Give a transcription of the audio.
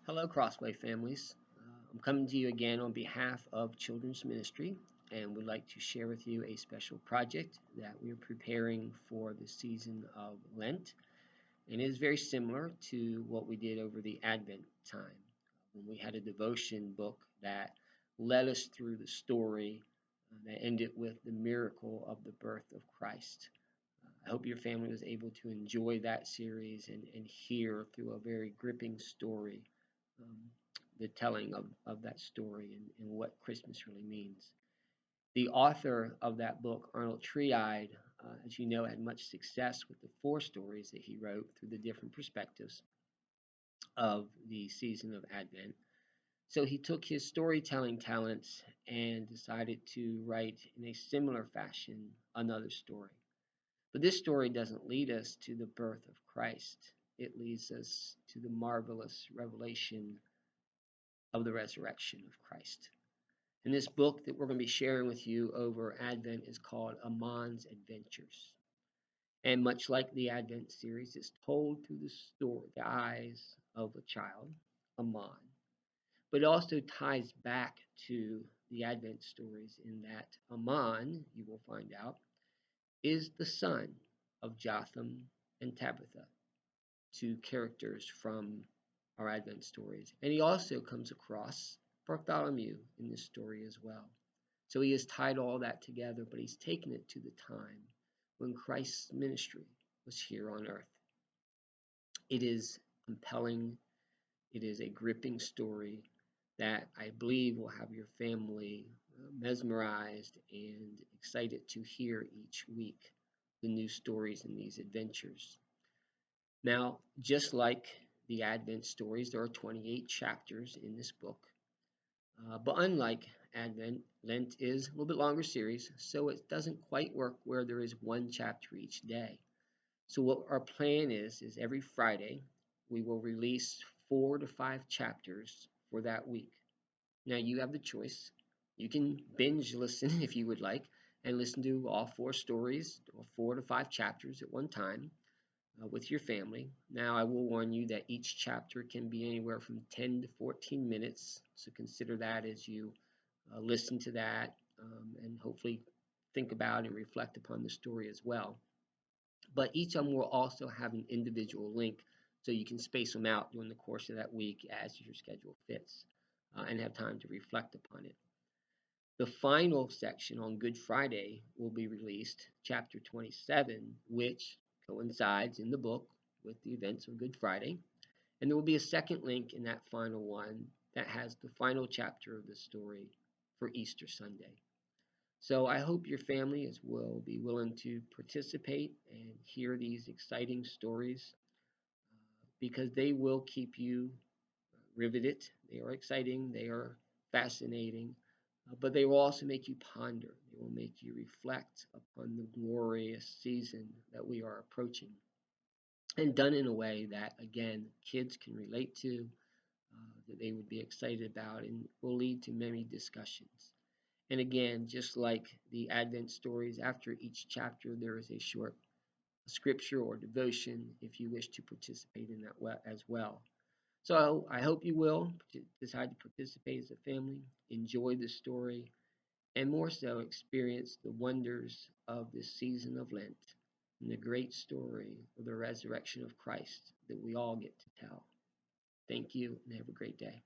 Hello, Crossway families. I'm coming to you again on behalf of Children's Ministry and would like to share with you a special project that we're preparing for the season of Lent. And it is very similar to what we did over the Advent time when we had a devotion book that led us through the story that ended with the miracle of the birth of Christ. I hope your family was able to enjoy that series and hear through a very gripping story um, the telling of that story and what Christmas really means. The author of that book, Arnold Triide, as you know, had much success with the four stories that he wrote through the different perspectives of the season of Advent. So he took his storytelling talents and decided to write in a similar fashion another story. But this story doesn't lead us to the birth of Christ. It leads us to the marvelous revelation of the resurrection of Christ. And this book that we're going to be sharing with you over Advent is called Amon's Adventures. And much like the Advent series, it's told through the eyes of a child, Amon. But it also ties back to the Advent stories in that Amon, you will find out, is the son of Jotham and Tabitha, two characters from our Advent stories. And he also comes across Bartholomew in this story as well. So he has tied all that together, but he's taken it to the time when Christ's ministry was here on earth. It is compelling, it is a gripping story that I believe will have your family mesmerized and excited to hear each week the new stories and these adventures. Now, just like the Advent stories, there are 28 chapters in this book. But unlike Advent, Lent is a little bit longer series, so it doesn't quite work where there is one chapter each day. So what our plan is every Friday we will release 4 to 5 chapters for that week. Now you have the choice. You can binge listen if you would like and listen to all four stories or 4 to 5 chapters at one time with your family. Now, I will warn you that each chapter can be anywhere from 10 to 14 minutes, so consider that as you listen to that and hopefully think about and reflect upon the story as well. But each of them will also have an individual link so you can space them out during the course of that week as your schedule fits and have time to reflect upon it. The final section on Good Friday will be released, chapter 27, which coincides in the book with the events of Good Friday. And there will be a second link in that final one that has the final chapter of the story for Easter Sunday. So I hope your families will be willing to participate and hear these exciting stories because they will keep you riveted. They are exciting, they are fascinating, but they will also make you ponder. They will make you reflect upon the glorious season that we are approaching. And done in a way that, again, kids can relate to, that they would be excited about, and will lead to many discussions. And again, just like the Advent stories, after each chapter, there is a short scripture or devotion if you wish to participate in that as well. So I hope you will decide to participate as a family, enjoy the story, and more so experience the wonders of this season of Lent and the great story of the resurrection of Christ that we all get to tell. Thank you and have a great day.